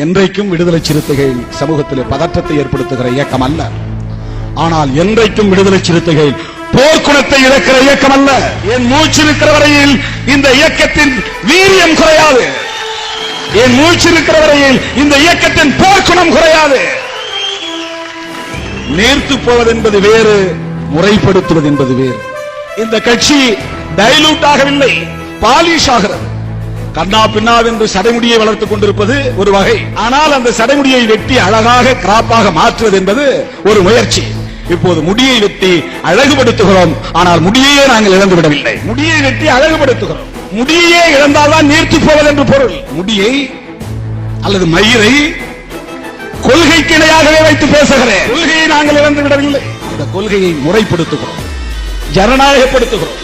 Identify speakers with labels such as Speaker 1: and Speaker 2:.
Speaker 1: என்றைக்கும் விடுதலை சிறுத்தைகள் சமூகத்திலே பதற்றத்தை ஏற்படுத்துகிற இயக்கம் அல்ல. ஆனால் என்றைக்கும் விடுதலை சிறுத்தைகள் போர்க்குணத்தை இழக்கிற இயக்கம் அல்ல. என் மூச்சு இருக்கிற வரையில் இந்த இயக்கத்தின் வீரியம் குறையாது. என் மூச்சு இருக்கிற வரையில் இந்த இயக்கத்தின் போர்க்குணம் குறையாது. நேர்த்து போவது என்பது வேறு, முறைப்படுத்துவது என்பது வேறு. இந்த கட்சி டைலூட் ஆகவில்லை, பாலிஷ் ஆகிறது. கண்ணா பின்னா என்று சடைமுடியை வளர்த்துக் கொண்டிருப்பது ஒரு வகை. ஆனால் அந்த சடைமுடியை வெட்டி அழகாக கிராப்பாக மாற்றுவது என்பது ஒரு முயற்சி. இப்போது முடியை வெட்டி அழகுபடுத்துகிறோம். ஆனால் முடியையே நாங்கள் இழந்து விடவில்லை. முடியை வெட்டி அழகுபடுத்துகிறோம். முடியையே இழந்தால்தான் நீர்த்து போவது என்று பொருள். முடியை அல்லது மயிரை கொள்கைக்கு இணையாகவே வைத்து பேசுகிறேன். கொள்கையை நாங்கள் இழந்து விடவில்லை. இந்த கொள்கையை முறைப்படுத்துகிறோம், ஜனநாயகப்படுத்துகிறோம்.